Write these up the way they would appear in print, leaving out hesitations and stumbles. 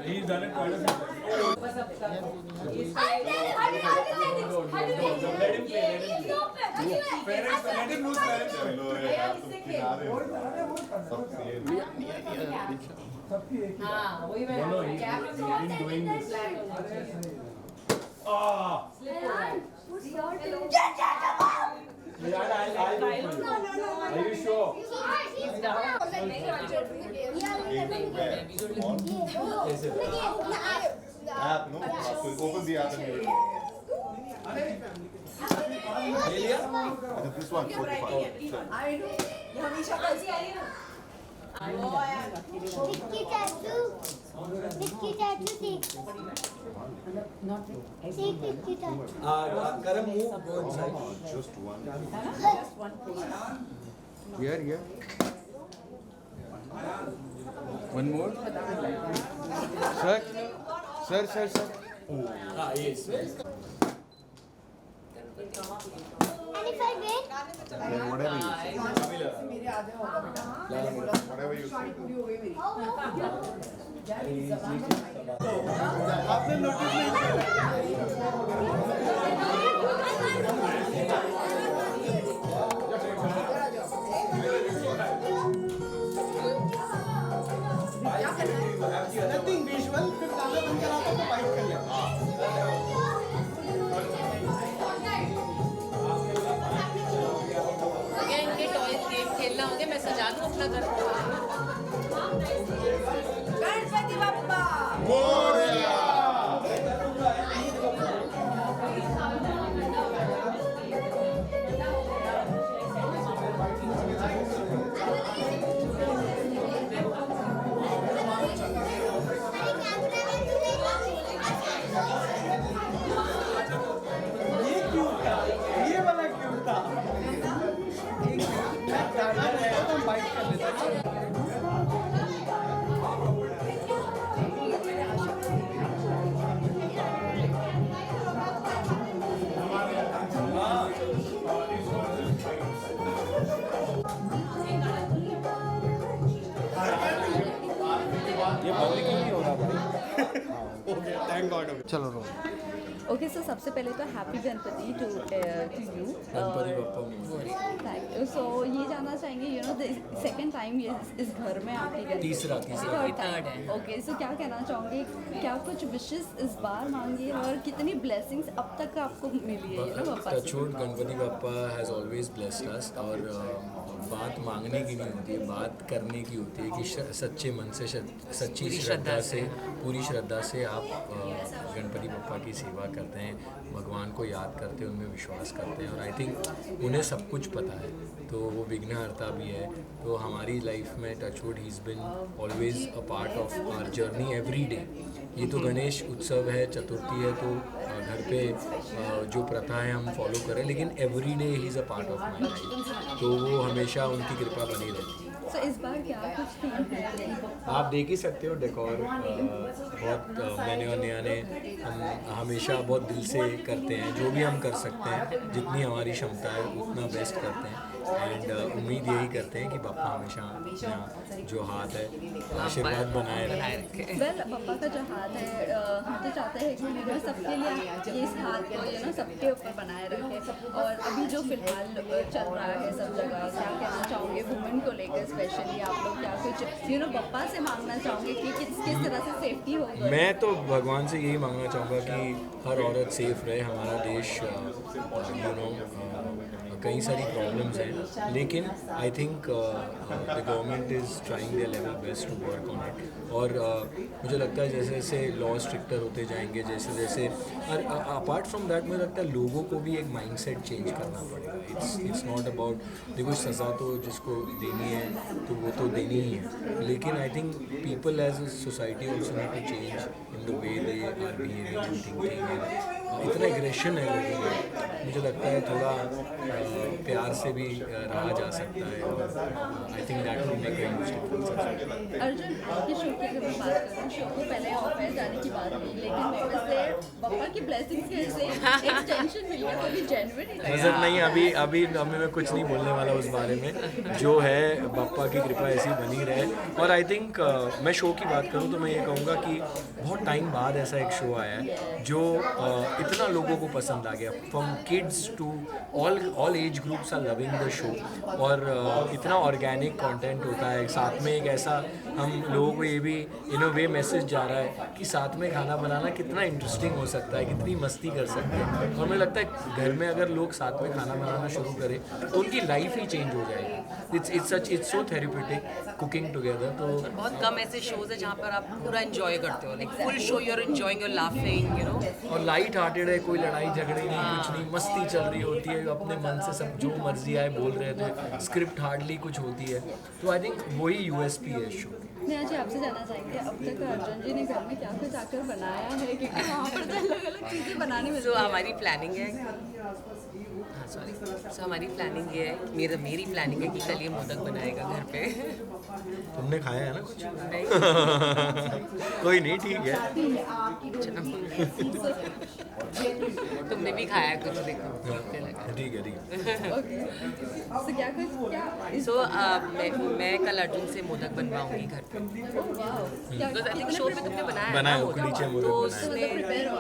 He's done it quite a few times. Let him lose parents. हाँ वही मैं No, he's been doing this. Ah! Are you sure? App, no? Open the app and do it. This one, 45. Vicky tattoo take. Take Vicky tattoo. Karam, move, go inside. Just one. Here. One more. Sir. Yes. And if I win? Then whatever you say. Whatever you say. आपने notice नहीं किया nothing visual फिर ताला बंद करा तो bike कर ले इनके टॉयज गेम खेलना होंगे मैं सजा दूं अपना घर गणपति बप्पा ये वाला क्यों था तो बाइक कर लेता ये बंद क्यों नहीं हो रहा भाई थैंक गॉड चलो रो ओके सो सबसे पहले तो happy Ganpati to you thank you so ये जानना चाहेंगे यू नो सेकंड टाइम ये इस घर में आपकी गणपति तीसरा थर्ड है ओके सो क्या कहना चाहोगे क्या कुछ विशेस इस बार मांगी और कितनी ब्लेसिंग्स अब तक आपको मिली है यू नो पापा touchwood Ganpati Bappa has always blessed us और बात मांगने की नहीं होती है बात करने की होती है कि सच्चे मन से सच्ची श्रद्धा से पूरी श्रद्धा से आप गणपति बप्पा की सेवा करते हैं भगवान को याद करते हैं उनमें विश्वास करते हैं और आई थिंक उन्हें सब कुछ पता है तो वो विघ्नहर्ता भी है तो हमारी लाइफ में touchwood he is been always a part of our journey every day ये तो गणेश उत्सव है चतुर्थी है तो घर पे जो प्रथा है हम फॉलो करें लेकिन every day he is a part of my life तो वो हमेशा उनकी कृपा बनी रहती है सो इस बार क्या कुछ थीम है आप देख ही सकते हो डेकोर बहुत मैंने और नया ने हम हमेशा बहुत दिल से करते हैं जो भी हम कर सकते हैं जितनी हमारी क्षमता है उतना बेस्ट करते हैं एंड उम्मीद यही करते हैं कि पापा हमेशा अपना जो हाथ है आशीर्वाद बनाए रखें वेल पापा का जो हाथ है हम तो चाहते हैं कि यू नो सबके लिए इस हाथ को यू नो सबके ऊपर बनाए रखें और अभी जो फिलहाल चल रहा है सब जगह क्या कहना चाहोगे वुमेन को लेकर स्पेशली आप लोग क्या कुछ यू नो पापा से मांगना चाहोगे कि किस तरह से सेफ्टी हो मैं तो भगवान से यही मांगना चाहूँगा कि हर औरत सेफ रहे हमारा देश यू नो कई सारी प्रॉब्लम्स हैं, लेकिन I think the government is trying their level best to work on it. और मुझे लगता है जैसे जैसे लॉ स्ट्रिक्टर होते जाएंगे, जैसे जैसे अपार्ट फ्रॉम दैट मुझे लगता है लोगों को भी एक माइंडसेट चेंज करना पड़ेगा। इट्स नॉट अबाउट, देखो सज़ा तो जिसको देनी है तो वो तो देनी ही है, लेकिन I think people as a society also need to change in the way they are behaving and thinking. इतना एग्रेशन है लोगों में, मुझे लगता है थोड़ा प्यार से भी रहा जा सकता है, और I think that will make a huge difference. Arjun, ये शो की अगर मैं बात करूँ, शो को पहले ऑफ एयर जाने की बात हुई, लेकिन वैसे पापा की ब्लेसिंग्स के से एक्सटेंशन मिल गया, तो भी जेन्युइन नजर नहीं, अभी मैं कुछ नहीं बोलने वाला उस बारे में। जो है पापा की कृपा ऐसी बनी रहे। और आई थिंक मैं शो की बात करूँ तो मैं ये कहूँगा कि बहुत टाइम बाद ऐसा एक शो आया है जो इतना लोगों को पसंद आ गया, from kids to all age groups are loving the show. और इतना ऑर्गेनिक कंटेंट होता है, साथ में एक ऐसा हम लोगों को ये भी इन अ वे मैसेज जा रहा है कि साथ में खाना बनाना कितना इंटरेस्टिंग हो सकता है, कितनी मस्ती कर सकते हैं। और मुझे लगता है घर में अगर लोग साथ में खाना बनाना शुरू करें तो उनकी लाइफ ही चेंज हो जाएगी। It's so therapeutic cooking together. तो बहुत कम ऐसे शोज है जहाँ पर आप पूरा एंजॉय करते हो, like full show you are enjoying, you are laughing, you know. और लाइट हार्टेड है, कोई लड़ाई झगड़े नहीं, कुछ नहीं, मस्ती चल रही होती है, अपने मन से सब जो मर्जी आए बोल रहे थे, स्क्रिप्ट हार्डली कुछ होती है। तो आई थिंक वही यूएसपी है शो। मैं आज आपसे जानना चाहेंगे, अब तक अर्जुन जी ने घर में क्या कुछ आकर बनाया है, क्योंकि वहाँ पर तो अलग अलग चीज़ें बनाने में। सो हमारी प्लानिंग है, हाँ सॉरी, सो हमारी प्लानिंग ये है, मेरी प्लानिंग है कि कल ये मोदक बनाएगा घर पे। तुमने खाया है ना कुछ? नहीं। कोई नहीं, ठीक है। तुमने भी खाया है कुछ, देखो ठीक है, ठीक है। ओके, तो क्या कुछ क्या सो मैं कल अर्जुन से मोदक बनवाऊंगी घर पे। बिकॉज आई थिंक शो पे तुमने बनाया बनाया, है उखलीचे मोदक तो बनाए। उसने प्रिपेयर हो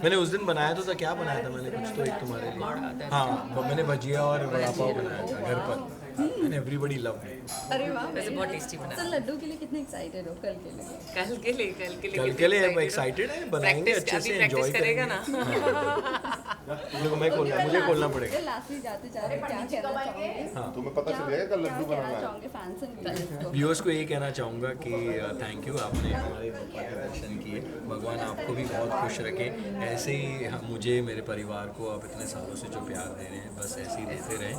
मैंने उस दिन बनाया तो था, क्या बनाया था मैंने, कुछ तो एक तुम्हारे लिए, हाँ मैंने भजिया और वड़ा पाव बनाया था घर पर, एंड एवरीबॉडी लव्ड इट। अरे वाह, वैसे बहुत टेस्टी बना। तो लड्डू के लिए कितने एक्साइटेड हो कल के लिए? कल के लिए कल के लिए एक्साइटेड है, बनाएंगे अच्छे से, एंजॉय करेगा ना। देखो मुझे खोलना पड़ेगा। लास्टली जाते जाते क्या कहना चाहोगे? तुम्हें पता चल जाएगा कल लड्डू बनाना है। चाहोगे फैंस एंड व्यूअर्स को? व्यूअर्स को ये कहना चाहूँगा कि थैंक यू, आपने हमारे पापा के दर्शन किए, भगवान आपको भी बहुत खुश रखे। ऐसे ही मुझे, मेरे परिवार को आप इतने सालों से जो प्यार दे रहे हैं, बस ऐसे ही देते रहें।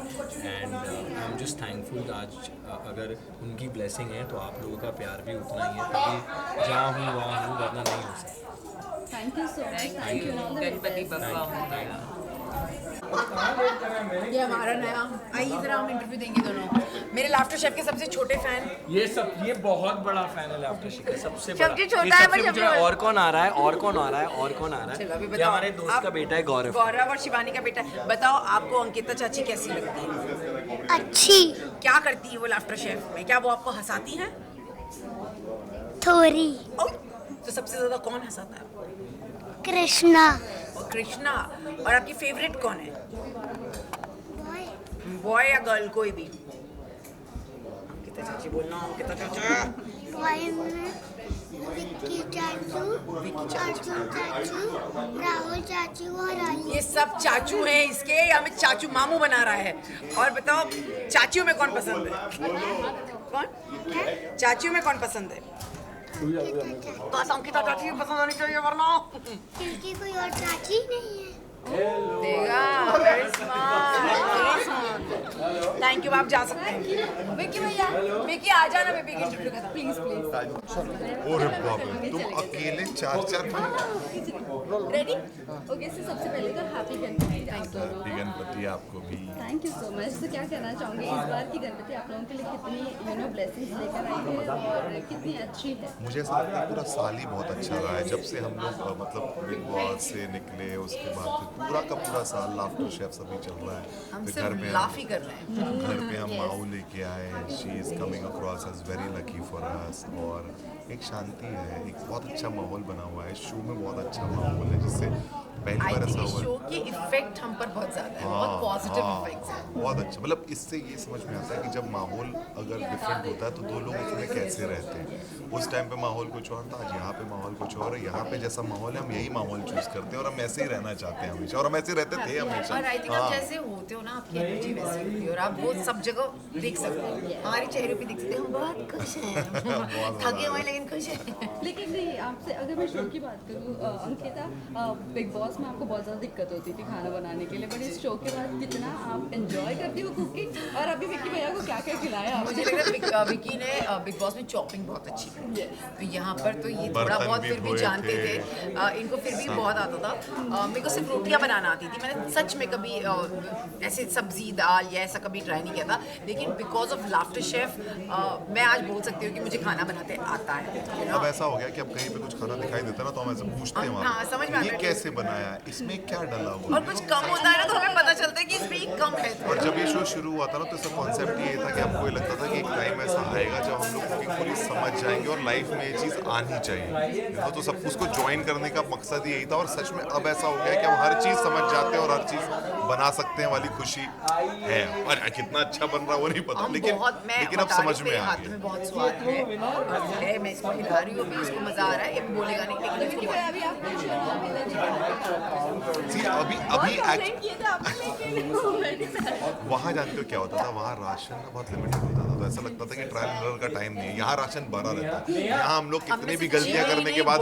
And I am just thankful, आज अगर उनकी ब्लेसिंग है तो आप लोगों का प्यार भी उतना ही है, क्योंकि जहाँ हूँ वहाँ हूँ, वरना नहीं हो सकता। Thank you so much, thank you. Ganpati Bappa. ये हमारा नया, आइए जरा हम इंटरव्यू देंगे दोनों। मेरे लाफ्टर शेफ के सबसे छोटे फैन, ये बहुत बड़ा फैन है लाफ्टर शेफ का, सबसे बड़ा। सबसे छोटा ये है, सबसे पर पूछा, और कौन आ रहा है, और कौन आ रहा है, और कौन आ रहा चलो अभी है? ये बताओ। हमारे दोस्त का बेटा है गौरव। गौरव और शिवानी का बेटा। बताओ आपको अंकिता चाची कैसी लगती है? अच्छी क्या करती है वो लाफ्टर शेफ में? क्या वो आपको हंसाती हैं? थोड़ी। तो सबसे ज्यादा कौन हंसाता है? कृष्णा। और कृष्णा। और आपकी फेवरेट कौन है? बॉय या गर्ल, कोई भी? अंकिता चाची बोलना, अंकिता चाची। बॉय में विक्की चाचू, अर्जुन चाचू, राहुल चाचू और आली। ये सब चाचू हैं इसके, या हमें चाचू मामू बना रहा है? और बताओ चाचियों में कौन पसंद है? कौन चाचियों में कौन पसंद है? बस अंकिता चाची पसंद आनी चाहिए, वरना क्योंकि कोई और चाची नहीं है। थैंक यू, आप जा सकते हैं। विक्की भैया, विक्की आ जाना, बेबी की इंटरव्यू करता, प्लीज प्लीज। अरे बाप रे, तुम अकेले 4-4 रेडी? ओके, सो सबसे पहले तो हैप्पी गणपति आप दोनों। गणपति आपको भी। Thank you so much. तो क्या कहना चाहूँगी, इस बार की गणपति आप लोगों के लिए कितनी ब्लेसिंग्स लेकर आई है और कितनी अच्छी है? मुझे ऐसा लगता है पूरा साल ही बहुत अच्छा रहा है, जब से हम लोग मतलब बिग बॉस से निकले, उसके बाद फिर पूरा का पूरा साल लाफ्टर शेफ सभी चल रहा है। हम फिर सिर्फ घर में लाफ ही कर रहे हैं। घर पे हम माऊ लेके आए, she is coming across as very lucky for us. और एक शांति है, एक बहुत अच्छा माहौल बना हुआ है, शो में बहुत अच्छा माहौल है, जिससे पहली आई बार थिंक ऐसा हुआ शो के इफेक्ट हम पर बहुत ज़्यादा है, बहुत पॉजिटिव इफेक्ट्स हैं। बहुत अच्छा, मतलब इससे ये समझ में आता है कि जब माहौल अगर डिफरेंट होता है तो दो लोग उसमें कैसे रहते हैं। उस टाइम पे माहौल कुछ और था, आज यहाँ पे माहौल कुछ और है। यहाँ पे जैसा माहौल है हम यही माहौल चूज करते हैं और हम ऐसे ही रहना चाहते हैं हमेशा, और हम ऐसे रहते थे हमेशा। और आई थिंक आप जैसे होते हो ना, आपकी एनर्जी वैसी होती है और आप वो सब जगह देख सकते हो, हमारे चेहरे पे देख सकते हैं, हम बहुत खुश हैं, थके हुए लेकिन खुश हैं। लेकिन नहीं, आपसे अगर मैं शो की बात करूँ अंकिता, बिग बॉस में आपको बहुत ज़्यादा दिक्कत होती थी खाना बनाने के लिए, बट इस शो के बाद कितना आप एंजॉय करती हो कुकिंग, और अभी विक्की भैया को क्या क्या खिलाया आपने? मुझे लग रहा है विक्की ने बिग बॉस में चॉपिंग बहुत अच्छी की, तो यहाँ पर तो ये थोड़ा बहुत फिर भी जानते थे, इनको फिर भी बहुत आता था। मेरे को सिर्फ रोटियाँ बनाना आती थी, मैंने सच में कभी ऐसे सब्जी दाल या ऐसा कभी ट्राई नहीं किया था, लेकिन बिकॉज ऑफ लाफ्टर शेफ मैं आज बोल सकती हूँ कि मुझे खाना बनाते आता है। अब ऐसा हो गया कि अब कहीं पे कुछ खाना दिखाई देता है ना तो हम ऐसे पूछते हैं वहाँ हाँ, समझ में आता ये है। कैसे बनाया है, इसमें क्या डाला हुआ और कुछ कम होता है ना तो हमें पता चलता है कि इसमें ये कम है। और जब ये शो शुरू हुआ था ना तो इसका कॉन्सेप्ट ये था कि हमको ये लगता था कि एक टाइम ऐसा आएगा जब हम लोग कुकिंग पूरी समझ जाएंगे और लाइफ में ये चीज़ आनी चाहिए, तो सब उसको ज्वाइन करने का मकसद यही था। और सच में अब ऐसा हो गया है कि हम हर चीज़ समझ जाते हैं और हर चीज़ बना सकते हैं वाली खुशी है। और कितना अच्छा बन रहा है वो नहीं पता, लेकिन अब समझ में आ हाथ गया। में बहुत स्वाद है, मैं इसको खिला रही हूँ, अभी इसको मजा आ रहा है, ये बोलेगा नहीं, लेकिन विक्की भैया अभी आप See, अभी वहाँ जानते हो क्या होता था, वहाँ राशन ना बहुत लिमिटेड होता था, तो ऐसा लगता था कि ट्रायल एंड एरर का टाइम नहीं है। यहाँ राशन भरा रहता है, यहाँ हम लोग कितनी भी गलतियाँ करने के बाद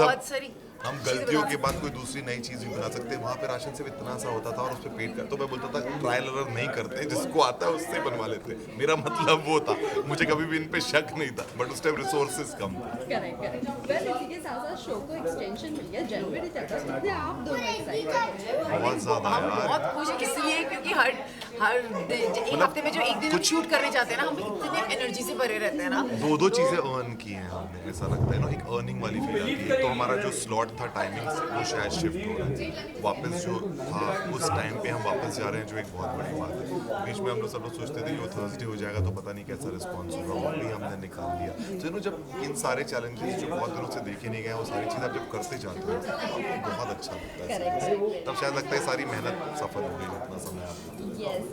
हम गलतियों के बाद कोई दूसरी नई चीज़ भी बना सकते हैं। वहाँ पे राशन सिर्फ इतना सा होता था और उस पर पेट कर, तो मैं बोलता था ट्रायल एरर नहीं करते, जिसको आता है उससे बनवा लेते। मेरा मतलब वो था, मुझे कभी भी इन पे शक नहीं था, बट उस टाइम रिसोर्सेज कम थे। करेक्ट। वेल, इसी के साथ साथ शो को एक्सटेंशन मिल गया जनवरी तक, कितने आप दोनों एक्साइटेड? बहुत ज़्यादा हम यार, बहुत खुश हैं इसलिए क्योंकि हर एक हफ्ते में जो एक दिन हम शूट करने जाते हैं ना, हम इतने एनर्जी से भरे रहते हैं ना। दो चीज़ें अर्न की हैं हमने, ऐसा लगता है ना, एक अर्निंग वाली फील आती है। तो हमारा जो स्लॉट था टाइमिंग से वो शायद शिफ्ट हो रहा है, वापस जो था उस टाइम पे हम वापस जा रहे हैं, जो एक बहुत बड़ी बात है। बीच में हम लोग सब लोग सोचते थे कि वो थर्सडे हो जाएगा तो पता नहीं कैसा रिस्पॉन्स होगा, वो भी हमने निकाल लिया। तो जब इन सारे चैलेंजेस जो बहुत दिनों से देखे नहीं गए, वो सारी चीज़ आप जब करते जाते हो तो बहुत अच्छा लगता है। तब शायद लगता है सारी मेहनत सफल हो गई, इतना समय आप। यस।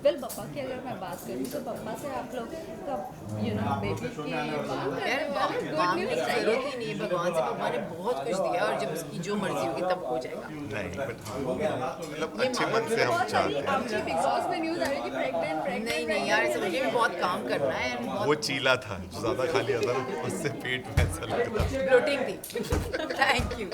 वेल, पापा की अगर मैं बात करूँ तो पापा से आप लोग कब बेबी की मांगने की जरूरत ही नहीं है, भगवान से भगवान ने बहुत कुछ दिया और जब उसकी जो मर्जी होगी तब हो जाएगा। नहीं, बट मतलब अच्छे मन से हम चाहते हैं। आपकी बिग बॉस में न्यूज़ आ रही है कि प्रेग्नेंट नहीं यार, समझ में बहुत काम करना है। वो चीला था जो ज़्यादा खा लिया था ना, उससे पेट में ऐसा लग रहा था। ब्लोटिंग थी। Thank you.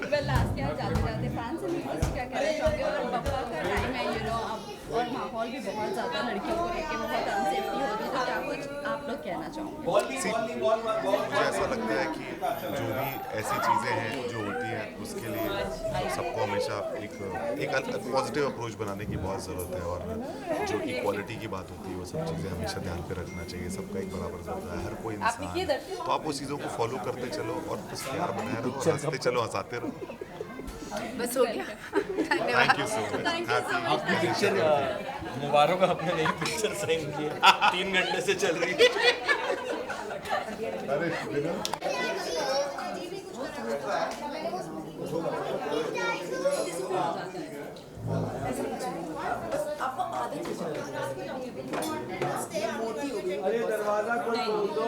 वेल, लास्ट क्या जाते फैंस से मिलकर क्या कहना चाहोगे? और पापा का टाइम है अब, और माहौल भी बहुत ज़्यादा लड़कियों को लेके बहुत अनसेफ्टी होती है, तो क्या कुछ आप लोग कहना चाहोगे? मुझे ऐसा लगता है कि जो भी ऐसी चीज़ें हैं जो होती हैं उसके लिए सबको हमेशा एक पॉजिटिव अप्रोच बनाने की बहुत ज़रूरत है। और जो इक्वालिटी की बात होती है वो सब चीज़ें हमेशा ध्यान पे रखना चाहिए, सबका एक बराबर ज़रूरत है, हर कोई इंसान। तो आप वो चीज़ों को फॉलो करते चलो और बस प्यार बनाए रहो, हंसते चलो, हंसाते रहो। बस हो गया। धन्यवाद। Thank you so much. आपकी पिक्चर मुबारक, आपने नई पिक्चर साइन की है, 3 घंटे से चल रही है। आपको आदत हो अरे दरवाजा खोल दो।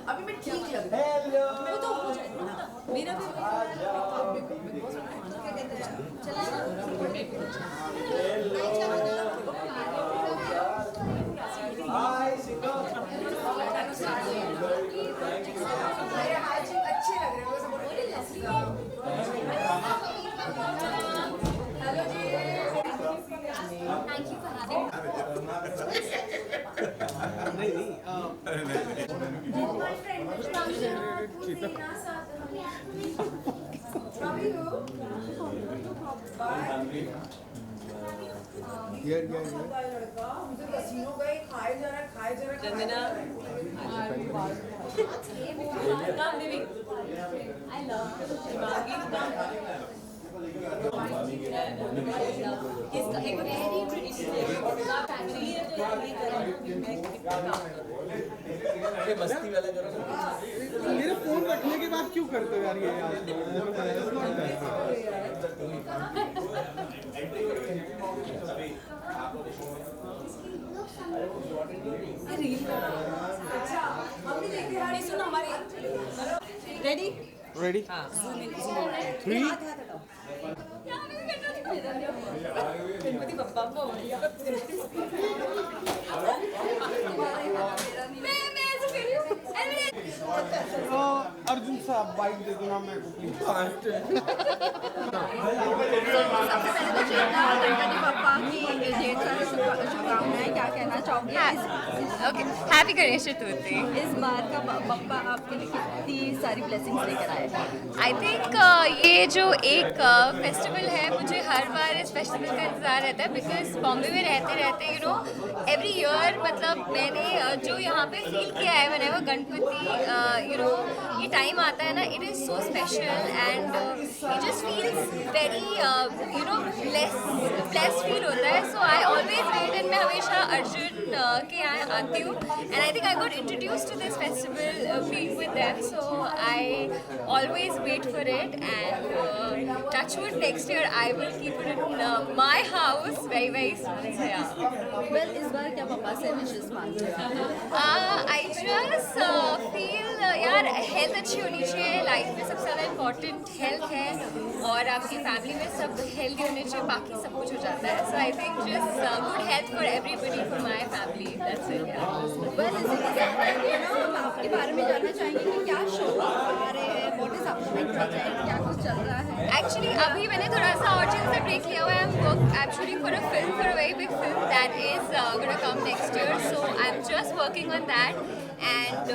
अभी मैं ठीक लग रही हूँ, तो हो जाएगा मेरा अच्छे लग रहे It's a very British मेरे फोन रखने के बाद क्यों करते हो यार ये रेडी रेडी 3 गणपति बप्पा को अर्जुन साहब बाइक दे दो ना मेरे को प्लीज सबसे पहले तो गणपति बप्पा की ढेर सारी शुभकामनाएं। क्या कहना चाहोगे ओके हैप्पी गणेश चतुर्थी। इस बार का बप्पा आपके लिए कितनी सारी ब्लेसिंग्स लेकर आए? आई थिंक ये जो एक फेस्टिवल है, मुझे हर बार इस फेस्टिवल का इंतज़ार रहता है बिकॉज बॉम्बे में रहते रहते एवरी ईयर मतलब मैंने जो यहाँ पे फील किया है व्हेनेवर गणपति ये टाइम आता है ना, it is so special and it just feels very blessed feel होता है। So I always wait and मैं हमेशा अर्जुन के यहाँ आती हूँ and I think I got introduce to this festival being with them, so I always wait for it and touch wood next year I will keep it in my house very soon. So yeah. Well, इस बार क्या पापा से विशेष मांगते हैं? I just feel यार health अच्छी होनी चाहिए, लाइफ में सबसे ज़्यादा इम्पोर्टेंट हेल्थ है और आपकी फैमिली में सब हेल्दी होने चाहिए, बाकी सब कुछ हो जाता है। So I think just good health for everybody, for my family, that's it. Well, इसी के साथ हम आपके बारे में जानना चाहेंगे कि क्या शो आ रहे हैं, व्हाट इज अपकमिंग प्रोजेक्ट, क्या कुछ चल रहा है? Actually, अभी मैंने थोड़ा सा और चीज़ से ब्रेक लिया हुआ है। I'm shooting for a film, for a very big film that is gonna come next year. So I'm just working on that, and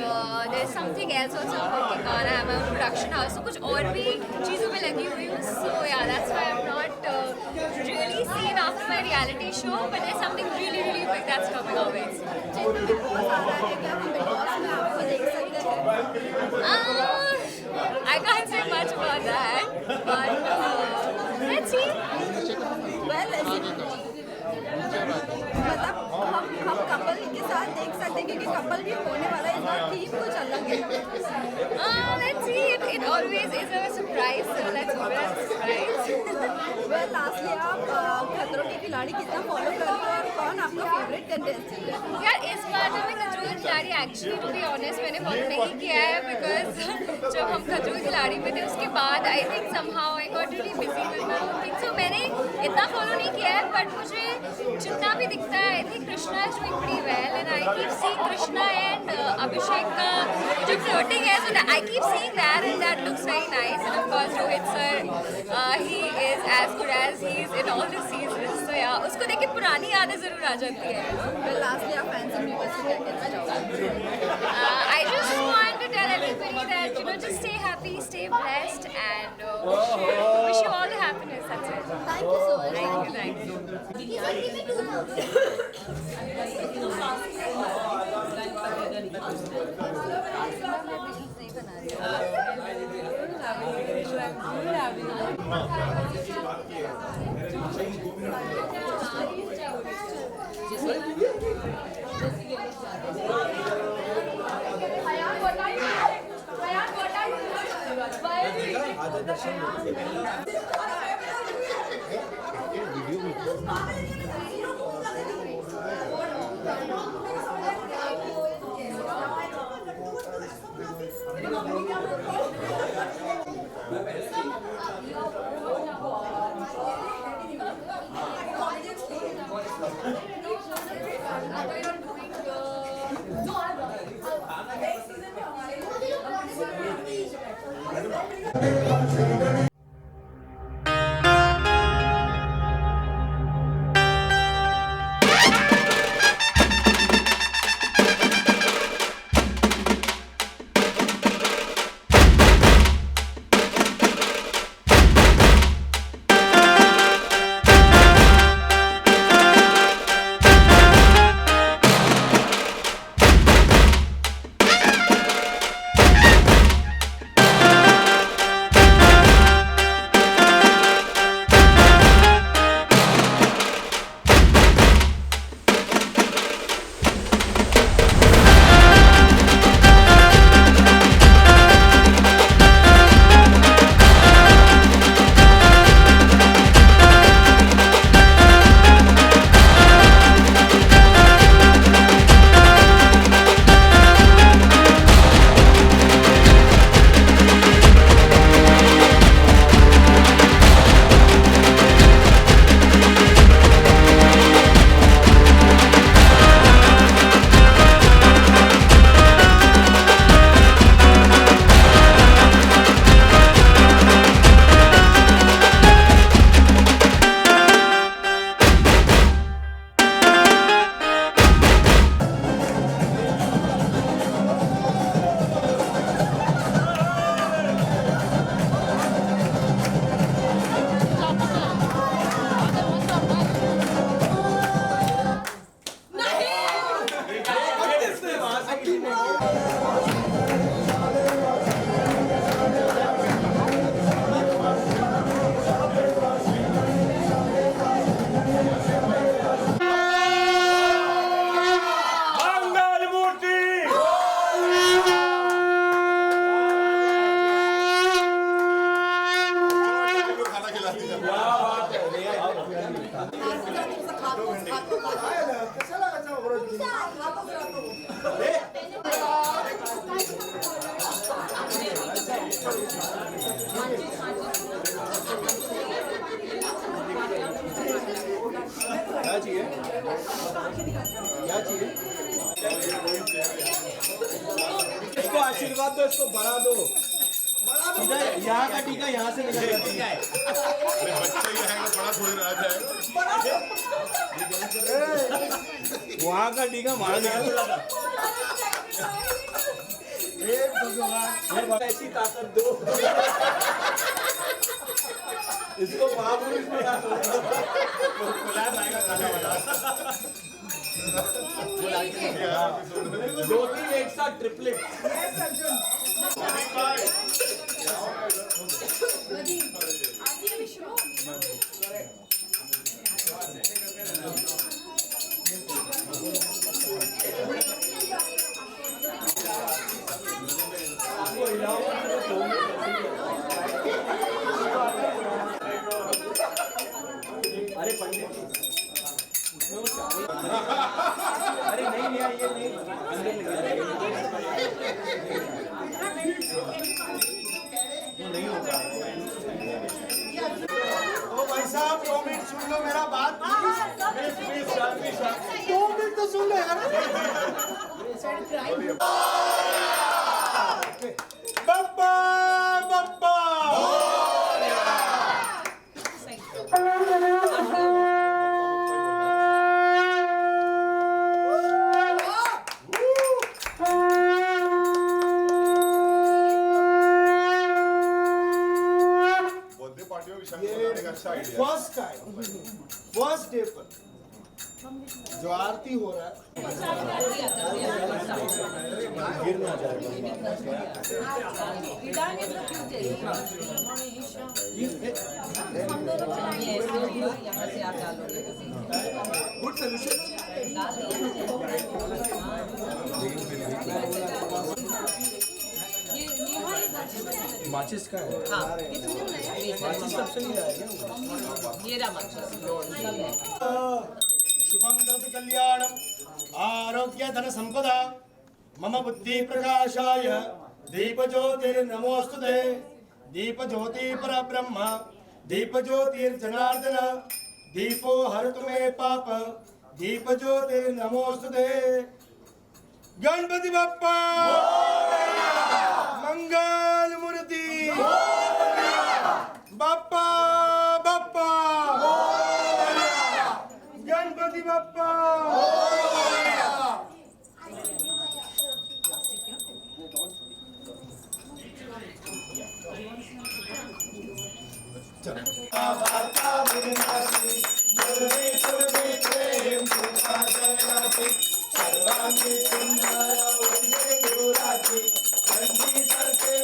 there's something else also I'm working on. I have my own production house, so कुछ और भी चीज़ों में लगी हुई हूँ. So yeah, that's why I'm not really seen after my reality show, but there's something really big that's coming our way. Bigg Boss आ रहा है, क्या हम बिग बॉस में आपको देख सकते हैं? I can't say much about that, but let's see. Well, मतलब हम कपल के साथ देख सकते हैं क्योंकि कपल भी होने वाला है, इस बार थीम कुछ अलग है। Let's see. It always is a surprise, so let's hope it's a surprise. Well, lastly आप खतरों के खिलाड़ी कितना फॉलो करते हो और कौन आपका फेवरेट कंटेस्टेंट है? यार इस बार तो मैं खतरों के खिलाड़ी एक्चुअली टू बी ऑनेस्ट मैंने फॉलो नहीं किया है बिकॉज जब हम खतरों के खिलाड़ी में थे उसके बाद I think somehow I got really busy with my own thing, so मैंने इतना फॉलो नहीं किया है, बट मुझे जितना भी दिखता है I think Krishna is doing pretty well and I keep seeing Krishna and Abhishek का जो फ्लोटिंग है, so I keep seeing that and that looks very nice and of course Rohit sir he is as good as he is in all the seasons, so yeah उसको देख के पुरानी यादें जरूर आ जाती है। Well, lastly आप फैंस एंड व्यूअर्स को क्या कहना चाहोगे? I just want to tell everybody that just stay happy, stay blessed, and wish you all the happiness. That's it. Thank you so much. Thank you. इसको आशीर्वाद दो, इसको बढ़ा दो। यहाँ का टीका यहाँ से निकल जाती है। बच्चे ये है बड़ा थोड़ी रह जाए। वहाँ का टीका वहाँ निकल जाता। भगवान ऐसी ताकत दो। इसको महापुरुष बना दो। दो तीन एक साथ ट्रिपलेट। अरे पंडित जी, अरे नहीं लिया, ये नहीं अंदर नहीं होता। ओ भाई साहब 2 मिनट सुन लो मेरा बात। 2 मिनट तो सुन लो यार। बप्पा बप्पा फर्स्ट डे पर जो आरती हो रहा है गिरना जाएगा। Good solution. माचिस का है। हाँ, माचिस तब से नहीं आएगा। ये रहा माचिस। शुभम करोति कल्याणम आरोग्य धन संपदा मम बुद्धि प्रकाशाय दीप ज्योतिर्नमोस्तुते दीप ज्योति परब्रह्म दीप ज्योतिर्जनार्दन दीपो हरतु मे पाप दीप ज्योतिर्नमोस्तुते। गणपति बप्पा मंगल मूर्ति बप्पा बप्पा गणपति बप्पा। सर्वांगी सुंदर गुरुराजी चंडी करके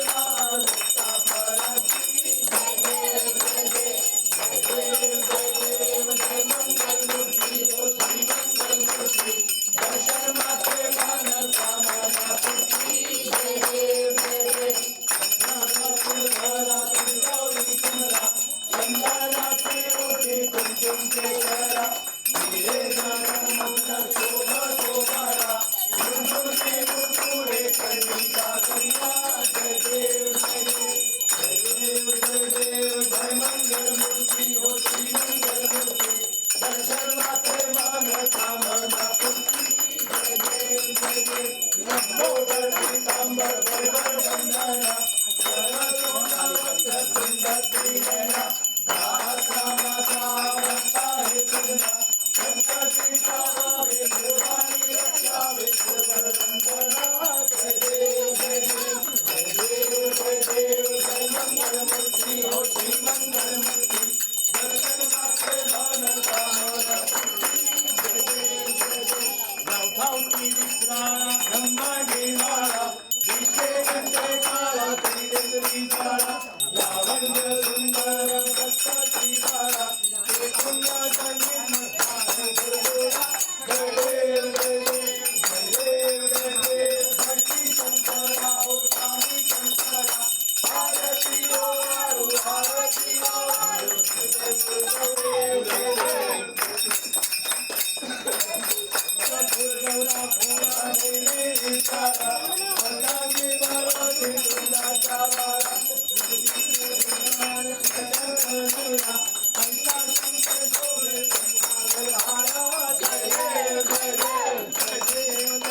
दर्शन मात्र मन कामना पूर्ति चंदनाची ओटी कुमकुम के करा मेरे जान मुद्दा शोभा शोभारा मुझे मुझे करनी का करिया। जय देव जय देव जय देव जय देव जय मंगल मूर्ति हो श्री मंगल मूर्ति दर्शन मात्र मन कामना पूर्ति। जय देव जय देव नमो पीतांबर परिवर वंदना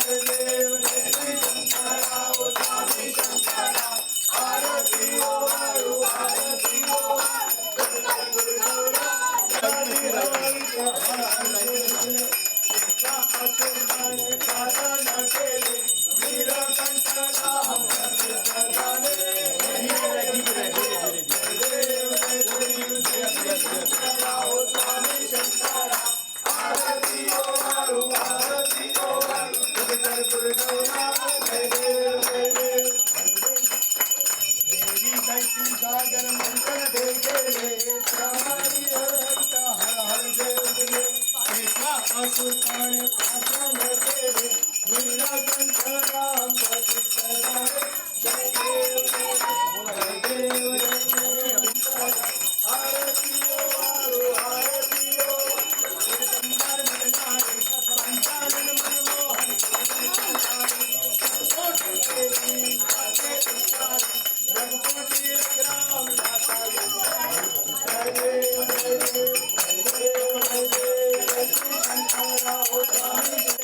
जय आसन तेरे नीलकंठ राम प्रसिद्ध हरे जय देव जय देव जय देव आरतियो आरतियो दिगंबर मननारी पंचानन मनमोहन कोटि देवी आके उच्चार रघुपति राम दाता जय देव जय देव जय देव जय देव शंकर राव स्वामी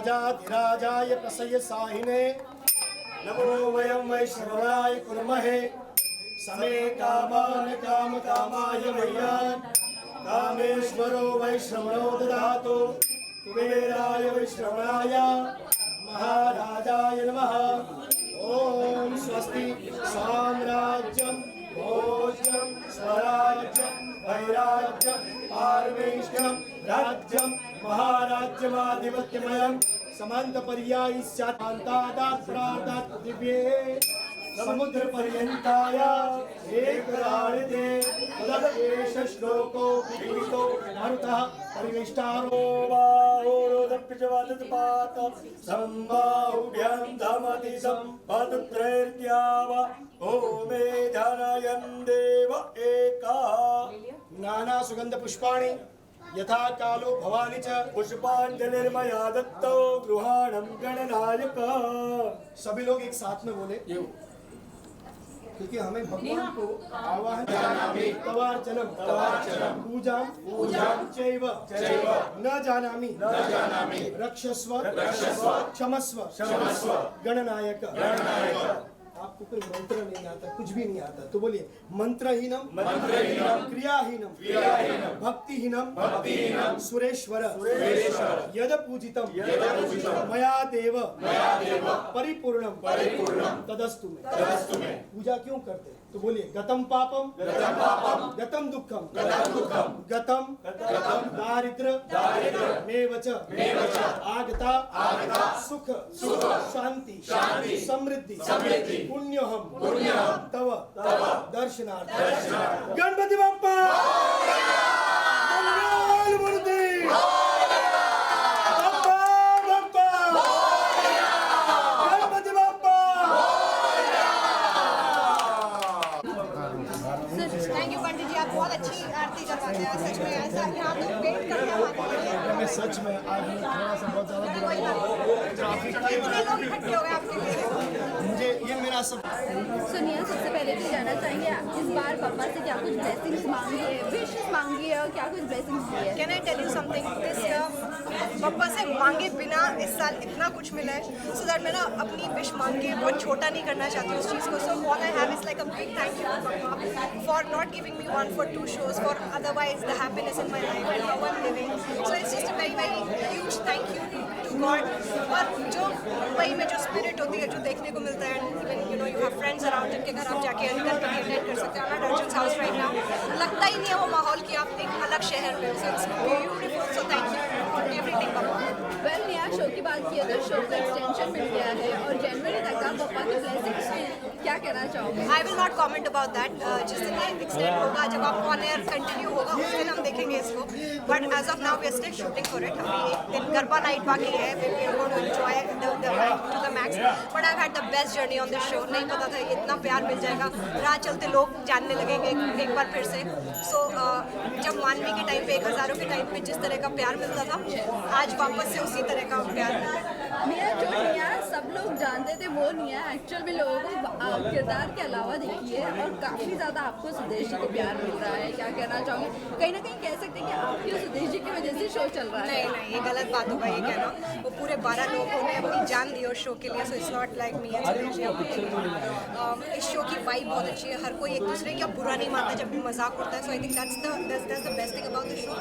राजाधिराजाय प्रसय साहिने नमो वयं वैश्रवणाय कुर्महे समे कामान् कामकामाय मह्यान् कामेश्वरो वैश्रवणो ददातु कुबेराय वैश्रवणाय महाराजाय नमः। ओम स्वस्ति साम्राज्यं भोज्यं स्वराज्यं वैराज्यं पारमेष्ठ्यं राज्यं महाराज्यमाधिपत्यमयं समन्तपर्यायि स्यात्तादात् प्रादात् पृथिव्ये समुद्र पर्यन्ताय एकराणिते तदप्येष श्लोको विहितो मरुतः परिविष्टारो बाहुरोदप्यजवदत्पात सम्बाहुभ्यां धमति सम्पदत्रैर्द्याव ओमे धनयन् देव एका नाना सुगंध पुष्पाणि यथा कालो भवानी च पुष्पांजलिर्मया दत्तो गृहाणं गणनायक। सभी लोग एक साथ में बोले क्योंकि हमें भगवान को आवाहन तवार्चनम पूजाम चैव न जानामि रक्षस्व क्षमस्व गणनायक। आपको कोई मंत्र नहीं आता, कुछ भी नहीं आता, तो बोलिए मंत्रहीनम क्रियाहीनम भक्तिहीनम सुरेश्वर यद पूजितम मया देव परिपूर्णम तदस्तु में। पूजा क्यों करते? तो बोलिए गतम पापम गतम दुखम गतम दारिद्र मेवच आगता सुख शांति समृद्धि पुण्यहम तव दर्शनार्थ। गणपति बाप्पा मंगलमूर्ति बाप्पा गणपति बाप्पा। थैंक यू पंडित जी, आप बहुत अच्छी आरती करवाते हैं। सच में ऐसा यहाँ तो वेट करते हैं। मैं सच में आज मैं थोड़ा सा बहुत ज़्यादा ट्रैफिक कितने लोग इकट्ठे हो गए आपके लिए? मुझे ये मेरा सब सुनिए, सबसे पहले तो जानना चाहेंगे इस बार पापा से क्या कुछ ब्लेसिंग्स मांगी है, विशेष मांगी है और क्या कुछ ब्लेसिंग्स दी है? Can I tell you something? This पापा से मांगे बिना इस साल इतना कुछ मिला है, सो दैट मैं ना अपनी विश मांग के बहुत छोटा नहीं करना चाहती उस चीज़ को। So all I have is like a big thank you papa for not giving me 1 for 2 shows, for otherwise the happiness in my life and how I'm living. So it's just a very very huge thank you to God. और जो मुंबई में जो spirit होती है, जो देखने को मिलता है, even you know you have friends around जिनके घर आप जाके अटेंड कर सकते हैं। अर्जुन हाउस राइट नाउ लगता ही नहीं है वो माहौल कि आप एक अलग शहर में। So it's beautiful. So thank you for everything पापा। वेल नया शो की बात की तो शो का एक्सटेंशन मिल गया है और जनवरी तक आप पापा के ब्लेसिंग्स क्या कहना चाहोगे? I will not comment about that. जिस दिन ये एक्सटेंड होगा, जब आप ऑन एयर कंटिन्यू होगा, उस दिन हम देखेंगे इसको। But as of now we are still shooting for it. अभी एक दिन गरबा नाइट बाकी है, we are going to enjoy the night to the max. But I have had the best journey on this show. नहीं पता था इतना प्यार मिल जाएगा, राह चलते लोग जानने लगेंगे एक बार फिर से। सो जब मानवी के टाइम पे 1000 के टाइम पे जिस तरह का प्यार मिलता था, आज वापस से उसी तरह का प्यार मिलता है। मेरा जो निया सब लोग जानते थे वो निया एक्चुअल में लोगों को किरदार के अलावा देखी है और काफ़ी ज़्यादा आपको सुदेश जी को प्यार मिल रहा है। क्या कहना चाहोगे? कहीं ना कहीं कह सकते हैं कि आपकी और सुदेश जी की वजह से शो चल रहा है। नहीं, ये गलत बात होगा ये कहना। वो पूरे 12 लोगों ने अपनी जान दी उस शो के लिए। So it's not like me and Sudesh ji. इस शो की वाइब बहुत अच्छी है। हर कोई एक दूसरे का बुरा नहीं मानता जब भी मजाक होता है। So I think that's the best thing about the show.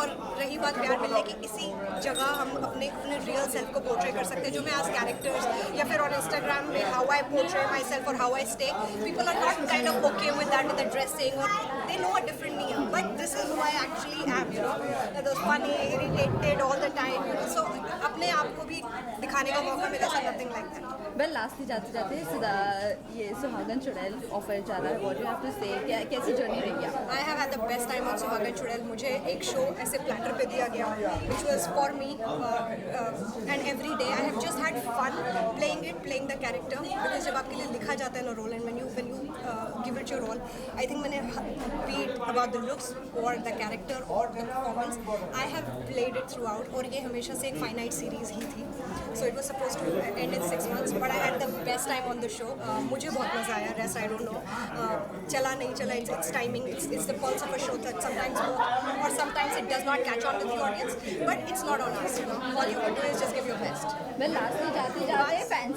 और रही बात प्यार मिलने की, इसी जगह हम अपने रियल सेल्फ को पोर्ट्रे कर सकते हैं, जो मैं आज कैरेक्टर्स या फिर ऑन इंस्टाग्राम में how I portray myself और how I stay, people are not kind of okay with that, with the dressing, और they know a different me, but this is who I actually am, you know, that was funny, irritated all the time, you know. So अपने आप को भी दिखाने का मौका मिला, so nothing like that. Well lastly जाते जाते ये सुहागन चुड़ैल ऑफर जा रहा है, व्हाट यू हैव टू से, कैसी जर्नी रही? आई have had the best time on सुहागन चुड़ैल। मुझे एक शो ऐसे प्लेटर पे दिया गया which was for me and every day I have just had fun playing the character, because जब आपके लिए लिखा जाता है ना role, and when you give it your role, I think मैंने be it about the looks or the character or the performance, I have played it throughout, और ये हमेशा से एक finite series ही थी, so it was supposed to end in 6 months, but I had the best time on the show. मुझे बहुत मज़ा आया. रेस्ट आई डोंट नो चला नहीं चला. It's timing. It's the pulse of a show that sometimes work और sometimes it does not catch on to the audience, but it's not on us. All you can do is just give your best. मैं last में जाते जाते fans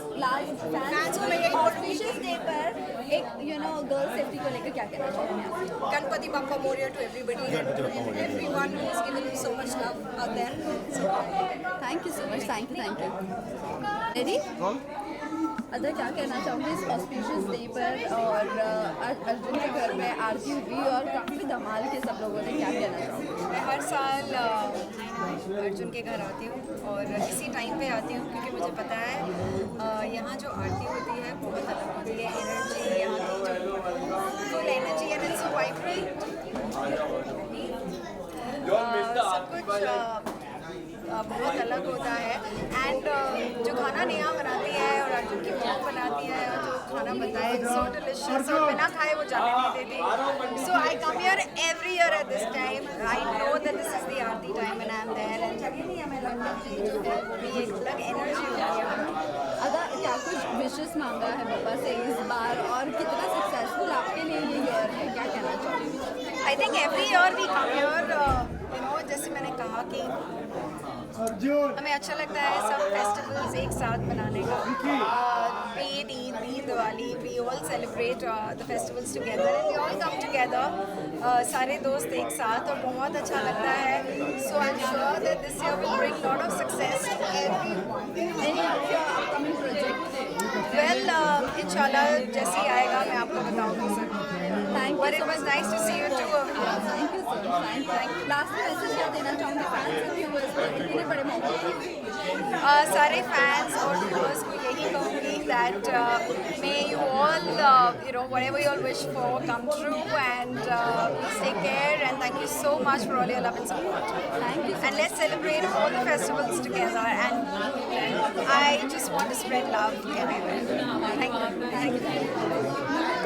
को मैं यही auspicious day पर एक गर्ल सेफ्टी को लेकर क्या कहना चाहूँगी? Ganpati Bappa Morya to everybody, everyone who has given you so much love out there. Thank you so much. Thank you. Ready? अदा क्या कहना चाहूँगी इस ऑस्पिशियस डे पर? और अर्जुन के घर में आरती हुई और काफ़ी धमाल के सब लोगों ने. क्या कहना चाहूँगी? मैं हर साल अर्जुन के घर आती हूँ और इसी टाइम पे आती हूँ क्योंकि मुझे पता है यहाँ जो आरती होती है बहुत अलग होती है. एनर्जी यहाँ की जो full energy and it's vibrant. सब कुछ बहुत अलग होता है. एंड जो खाना नेहा बनाती है और अर्जुन की मॉम बनाती है और जो खाना बनता है सो डिलिशियस और बिना खाए वो जाने नहीं देती. So I come here every year at this time. I know that this is the aarti time and I am there एंड जब नहीं हमें लगता है जो है वो भी एक अलग एनर्जी होती है. अदा क्या कुछ विशेस मांगा है पापा से इस बार और कितना सक्सेसफुल आपके लिए ये ईयर है? क्या कहना चाहोगे? I think every year we come here. जैसे मैंने कहा कि हमें अच्छा लगता है सब फेस्टिवल्स एक साथ मनाने का. Eid, Diwali, we all celebrate the festivals together and we all come together. सारे दोस्त एक साथ और बहुत अच्छा लगता है. So I am sure that this year will bring lot of success to everyone. Upcoming project? Well इंशाल्लाह जैसे ही आएगा मैं आपको बताऊंगी sir. But it was nice to see you too. Thank you so much. Thank you. Last message क्या देना चाहूँगी फैंस और व्यूअर्स को इतने बड़े मौके? सारे फैंस और व्यूअर्स को यही कहूँगी that may you all whatever you all wish for come true and please take care and thank you so much for all your love and support. Thank you. And let's celebrate all the festivals together and I just want to spread love everywhere. Thank you.